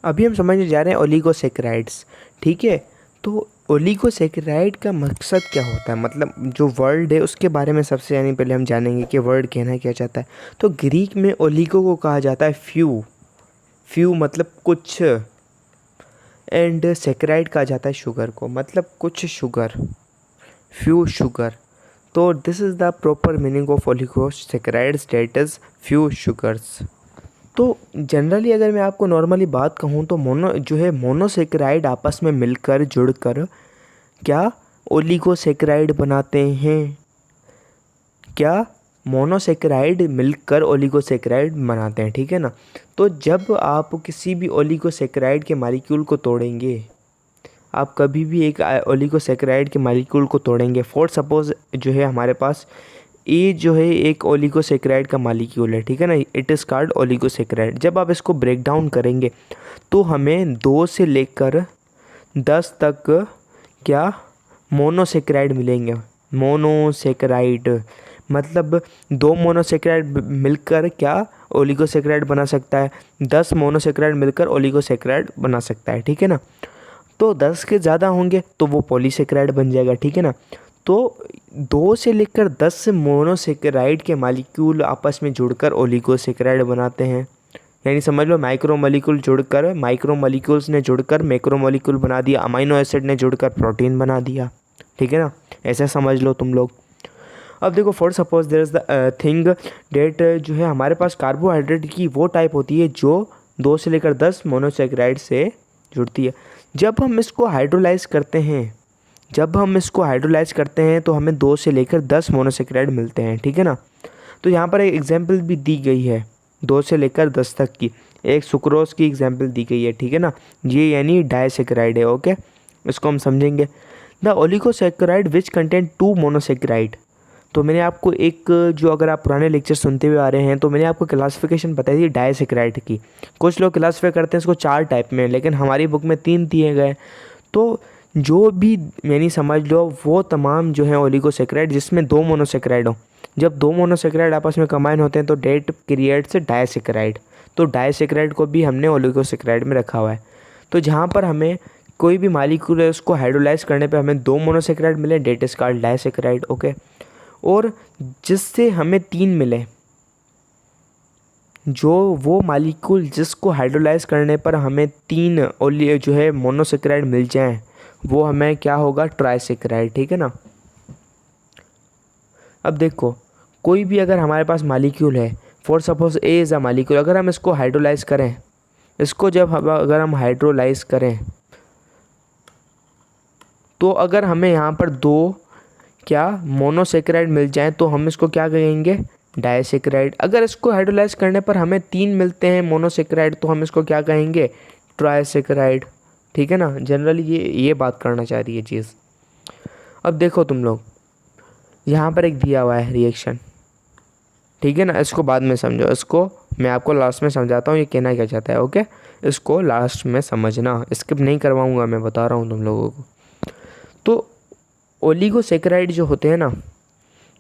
अभी हम समझने जा रहे हैं ओलिगोसैकेराइड्स। ठीक है, तो ओलिगोसैकेराइड का मकसद क्या होता है, मतलब जो वर्ड है उसके बारे में सबसे यानी पहले हम जानेंगे कि वर्ड कहना क्या चाहता है। तो ग्रीक में ओलिगो को कहा जाता है फ्यू, फ्यू मतलब कुछ, एंड सैकेराइड कहा जाता है शुगर को, मतलब कुछ शुगर, फ्यू शुगर। तो this is the proper meaning of oligosaccharides, that is few sugars. तो जनरली अगर मैं आपको नॉर्मली बात कहूँ तो मोनोसेकेराइड आपस में मिलकर जुड़कर क्या ओलिगोसेकेराइड बनाते हैं, क्या मोनोसेकेराइड मिलकर ओलिगोसेकेराइड बनाते हैं। ठीक है ना। तो जब आप किसी भी ओलिगोसेकेराइड के मॉलिक्यूल को तोड़ेंगे, आप कभी भी एक ओलिगोसेकेराइड के मॉलिक्यूल को तोड़ेंगे, फॉर सपोज जो है हमारे पास ए जो है एक ओलिगोसेकेराइड का मॉलिक्यूल है, ठीक है ना, इट इज़ कॉल्ड ओलिगोसेकेराइड। जब आप इसको ब्रेक डाउन करेंगे तो हमें 2 से लेकर 10 तक क्या मोनोसेकेराइड मिलेंगे। मोनोसेकेराइड मतलब 2 मोनोसेकेराइड मिलकर क्या ओलिगोसेकेराइड बना सकता है, 10 मोनोसेकेराइड मिलकर ओलिगोसेकेराइड बना सकता है। ठीक है ना। तो 10 के ज़्यादा होंगे तो वो पॉलीसेकेराइड बन जाएगा। ठीक है ना। तो 2 से लेकर 10 मोनोसेकेराइड के मॉलिक्यूल आपस में जुड़कर ओलिगोसेकेराइड बनाते हैं। यानी समझ लो माइक्रो मॉलिक्यूल जुड़कर, माइक्रो मॉलिक्यूल्स ने जुड़कर मैक्रो मॉलिक्यूल बना दिया, अमाइनो एसिड ने जुड़कर प्रोटीन बना दिया। ठीक है ना, ऐसा समझ लो तुम लोग। अब देखो for suppose there is the thing that, जो है हमारे पास कार्बोहाइड्रेट की वो टाइप होती है जो 2 से लेकर 10 मोनोसेकेराइड से जुड़ती है। जब हम इसको हाइड्रोलाइज करते हैं तो हमें 2 से लेकर 10 मोनोसेकेराइड मिलते हैं। ठीक है ना। तो यहाँ पर एक एग्जांपल भी दी गई है 2 से लेकर 10 तक की, एक सुक्रोज की एग्जांपल दी गई है। ठीक है ना, ये यानी डाइसेकेराइड है। ओके, इसको हम समझेंगे। The oligosaccharide which content 2 monosaccharide. तो मैंने आपको एक, जो अगर आप पुराने लेक्चर सुनते हुए आ रहे हैं तो मैंने आपको क्लासिफिकेशन बताई थी डाइसेकेराइड की। कुछ लोग क्लासीफाई करते हैं इसको 4 टाइप में, लेकिन हमारी बुक में 3 दिए गए। तो जो भी यानी समझ लो वो तमाम जो है ओलिगोसेकेराइड जिसमें 2 मोनोसेकेराइड हो, जब 2 मोनोसेकेराइड आपस में कंबाइन होते हैं तो डेट क्रिएट्स डाइसेकेराइड। तो डाइसेकेराइड को भी हमने ओलिगोसेकेराइड में रखा हुआ है। तो जहाँ पर हमें कोई भी मॉलिक्यूल है उसको हाइड्रोलाइज करने पे हमें 2 मोनोसेकेराइड मिले, that is called disaccharide. Okay, और जिससे हमें 3 मिले, जो वो मॉलिक्यूल जिसको हाइड्रोलाइज करने पर हमें 3 ओली जो है मोनोसेकेराइड मिल जाएं, वो हमें क्या होगा, ट्राइसेकेराइड। ठीक है ना। अब देखो कोई भी अगर हमारे पास मॉलिक्यूल है, for suppose A is a molecule, अगर हम इसको हाइड्रोलाइज करें, इसको अगर हम हाइड्रोलाइज करें तो अगर हमें यहाँ पर 2 क्या मोनोसेकेराइड मिल जाएं तो हम इसको क्या कहेंगे, डाइसेकेराइड। अगर इसको हाइड्रोलाइज करने पर हमें 3 मिलते हैं मोनोसेकेराइड तो हम इसको क्या कहेंगे, ट्राइसेकेराइड। ठीक है ना, जनरली ये बात करना चाह रही है चीज़। अब देखो तुम लोग, यहाँ पर एक दिया हुआ है रिएक्शन। ठीक है ना, इसको बाद में समझो, इसको मैं आपको लास्ट में समझाता हूँ ये कहना क्या चाहता है। ओके, इसको लास्ट में समझना, स्किप नहीं करवाऊँगा, मैं बता रहा हूँ तुम लोगों को। तो ओलिगोसेकेराइड जो होते हैं ना,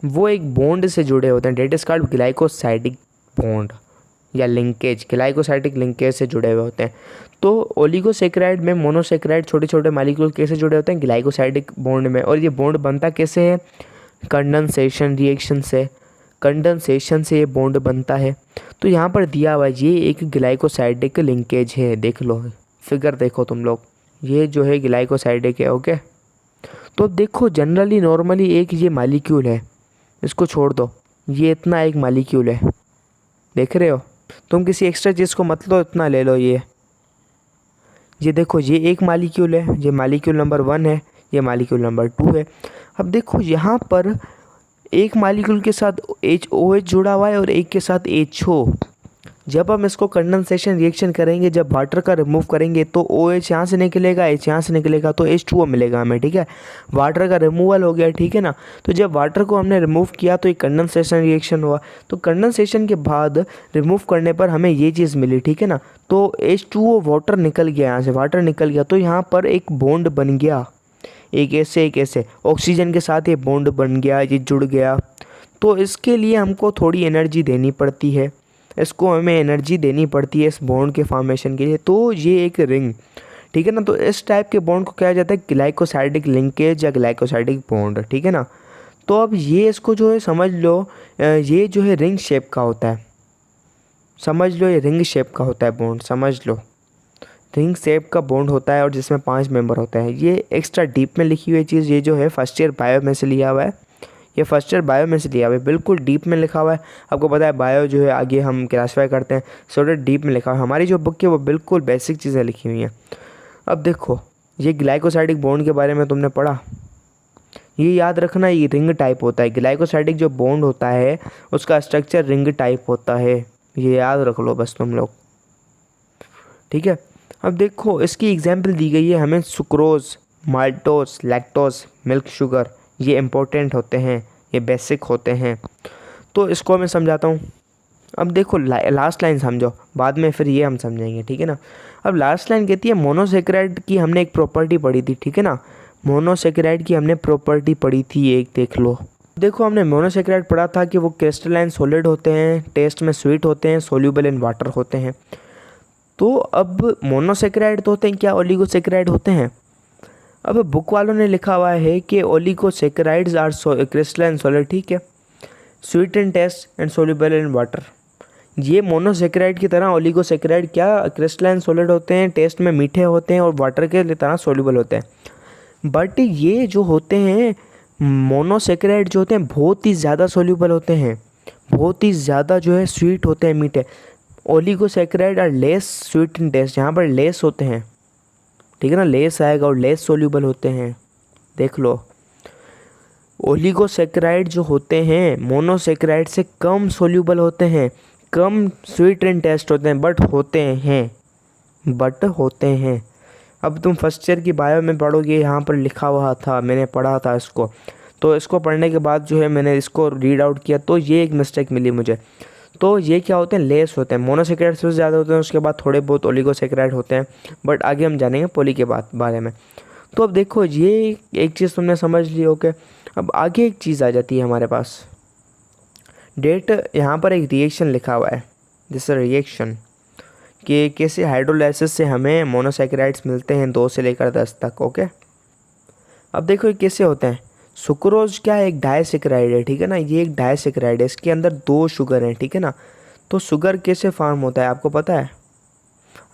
वो एक बॉन्ड से जुड़े होते हैं, that is called glycosidic bond या लिंकेज, ग्लाइकोसाइडिक लिंकेज से जुड़े हुए होते हैं। तो ओलिगोसेकेराइड में मोनोसेकेराइड छोटे छोटे मॉलिक्यूल कैसे जुड़े होते हैं, ग्लाइकोसाइडिक बॉन्ड में। और ये बॉन्ड बनता कैसे है, कंडेंसेशन रिएक्शन से, कंडेंसेशन से ये बॉन्ड बनता है। तो यहाँ पर दिया हुआ ये एक ग्लाइकोसाइडिक लिंकेज है, देख लो फिगर देखो तुम लोग, ये जो है ग्लाइकोसाइडिक है। ओके, तो देखो जनरली नॉर्मली एक ये मॉलिक्यूल है, इसको छोड़ दो, ये इतना एक मॉलिक्यूल है, देख रहे हो तुम, किसी एक्स्ट्रा चीज़ को मत लो, इतना ले लो। ये देखो ये एक मॉलिक्यूल है, ये मॉलिक्यूल नंबर 1 है, ये मॉलिक्यूल नंबर 2 है। अब देखो यहाँ पर एक मॉलिक्यूल के साथ OH जुड़ा हुआ है और एक के साथ HO। जब हम इसको कंडेंसेशन रिएक्शन करेंगे, जब वाटर का रिमूव करेंगे तो OH यहाँ से निकलेगा, H यहाँ से निकलेगा, तो H2O मिलेगा हमें। ठीक है, वाटर का रिमूवल हो गया। ठीक है ना। तो जब वाटर को हमने रिमूव किया तो एक कंडेंसेशन रिएक्शन हुआ, तो कंडेंसेशन के बाद रिमूव करने पर हमें ये चीज़ मिली। ठीक है ना, तो H2O वाटर निकल गया, यहाँ से वाटर निकल गया, तो यहाँ पर एक बॉन्ड बन गया, एक ऐसे ऑक्सीजन के साथ ये बॉन्ड बन गया, ये जुड़ गया। तो इसके लिए हमको थोड़ी एनर्जी देनी पड़ती है। इसको हमें एनर्जी देनी पड़ती है इस बॉन्ड के फॉर्मेशन के लिए। तो ये एक रिंग, ठीक है ना, तो इस टाइप के बॉन्ड को कहा जाता है ग्लाइकोसाइडिक लिंकेज या ग्लाइकोसाइडिक बॉन्ड, ठीक है ना। तो अब ये इसको जो है समझ लो, ये जो है रिंग शेप का होता है, समझ लो ये रिंग शेप का होता है बॉन्ड, समझ लो रिंग शेप का बॉन्ड होता है और जिसमें 5 मेंबर होते हैं। ये एक्स्ट्रा डीप में लिखी हुई चीज़, ये जो है फर्स्ट ईयर बायो में से लिया हुआ है, ये फर्स्ट ईयर बायो में से लिया हुआ है, बिल्कुल डीप में लिखा हुआ है। आपको पता है बायो जो है आगे हम क्लासीफाई करते हैं, सो डीप में लिखा हुआ है। हमारी जो बुक है वो बिल्कुल बेसिक चीज़ें लिखी हुई हैं। अब देखो ये ग्लाइकोसाइडिक बॉन्ड के बारे में तुमने पढ़ा, ये याद रखना, ये रिंग टाइप होता है। ग्लाइकोसाइडिक जो बॉन्ड होता है उसका स्ट्रक्चर रिंग टाइप होता है, ये याद रख लो बस तुम लोग, ठीक है। अब देखो इसकी एग्जाम्पल दी गई है हमें, sucrose, maltose, lactose, milk sugar, ये इम्पोर्टेंट होते हैं, ये बेसिक होते हैं। तो इसको मैं समझाता हूँ। अब देखो लास्ट लाइन समझो, बाद में फिर ये हम समझेंगे, ठीक है ना। अब लास्ट लाइन कहती है मोनोसेक्राइड की हमने एक प्रॉपर्टी पढ़ी थी, ठीक है ना, मोनोसेक्राइड की हमने प्रॉपर्टी पढ़ी थी एक, देख लो। देखो हमने मोनोसेक्राइड पढ़ा था कि वो क्रिस्टलाइन सॉलिड होते हैं, टेस्ट में स्वीट होते हैं, सोल्यूबल इन वाटर होते हैं। तो अब मोनोसेक्राइड तो होते हैं क्या, ओलिगोसेक्राइड होते हैं। अब बुक वालों ने लिखा हुआ है कि ओलिगोसेक्राइड्स आर क्रिस्टलाइन सॉलिड, ठीक है, sweet in taste and soluble in water. ये मोनोसेक्राइड की तरह ओलिगोसेक्राइड क्या क्रिस्टलाइन सॉलिड होते हैं, टेस्ट में मीठे होते हैं और वाटर के तरह सोल्यूबल होते हैं। बट ये जो होते हैं मोनोसेक्राइड जो होते हैं बहुत ही ज़्यादा सोल्यूबल होते हैं, बहुत ही ज़्यादा जो है स्वीट होते हैं, मीठे। ओलिगोसेक्राइड और लेस स्वीट इन टेस्ट, यहाँ पर लेस होते हैं, ठीक है ना, लेस आएगा और लेस सोल्यूबल होते हैं, देख लो। ओलिगोसेक्राइड जो होते हैं मोनोसेक्राइड से कम सोल्यूबल होते हैं, कम स्वीट इन टेस्ट होते हैं, बट होते हैं। अब तुम फर्स्ट ईयर की बायो में पढ़ोगे, यहाँ पर लिखा हुआ था, मैंने पढ़ा था इसको, तो इसको पढ़ने के बाद जो है मैंने इसको रीड आउट किया, तो ये एक मिस्टेक मिली मुझे। तो ये क्या होते हैं, लेस होते हैं, मोनोसेक्राइड से ज़्यादा होते हैं, उसके बाद थोड़े बहुत ओलिगोसेक्राइड होते हैं, बट आगे हम जानेंगे पोली के बारे में। तो अब देखो ये एक चीज़ तुमने समझ ली, ओके। अब आगे एक चीज़ आ जाती है हमारे पास, डेट, यहाँ पर एक रिएक्शन लिखा हुआ है, जैसे रिएक्शन कि कैसे हाइड्रोलाइसिस से हमें मोनोसेक्राइड्स मिलते हैं 2 से लेकर 10 तक, ओके। अब देखो ये कैसे होते हैं। सुक्रोज क्या है, एक डाइसेक्राइड है, ठीक है ना, ये एक डाइसेक्राइड है, इसके अंदर 2 शुगर हैं, ठीक है ना। तो शुगर कैसे फार्म होता है आपको पता है,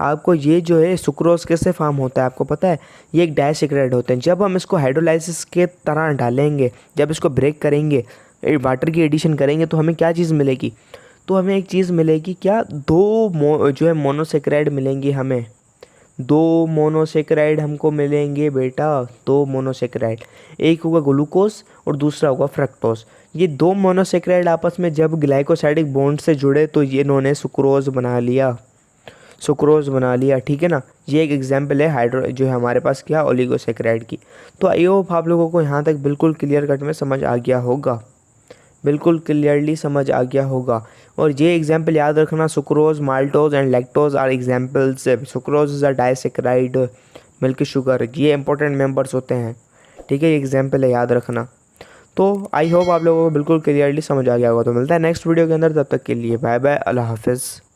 आपको ये जो है सुक्रोज कैसे फार्म होता है आपको पता है, ये एक डाइसेक्राइड होते हैं। जब हम इसको हाइड्रोलाइसिस के तरह डालेंगे, जब इसको ब्रेक करेंगे, वाटर की एडिशन करेंगे, तो हमें क्या चीज़ मिलेगी, तो हमें एक चीज़ मिलेगी क्या, 2 जो है मोनोसेक्राइड मिलेंगी हमें, 2 मोनोसेक्राइड हमको मिलेंगे बेटा, 2 मोनोसेक्राइड, एक होगा ग्लूकोज और दूसरा होगा फ्रक्टोज। ये 2 मोनोसेक्राइड आपस में जब ग्लाइकोसाइडिक बॉन्ड से जुड़े तो ये इन्होंने सुक्रोज बना लिया, ठीक है ना। ये एक एग्जांपल है हाइड्रो जो है हमारे पास क्या, ओलिगोसेक्राइड की। तो आई होप आप लोगों को यहाँ तक बिल्कुल क्लियर कट में समझ आ गया होगा, बिल्कुल क्लियरली समझ आ गया होगा। और ये एग्जांपल याद रखना, sucrose, maltose and lactose are examples. Sucrose is a disaccharide, milk sugar, ये इंपॉर्टेंट मेंबर्स होते हैं, ठीक है, ये एग्जांपल है, याद रखना। तो आई होप आप लोगों को बिल्कुल क्लियरली समझ आ गया होगा। तो मिलता है नेक्स्ट वीडियो के अंदर, तब तक के लिए बाय बाय, अल्लाह हाफिज़।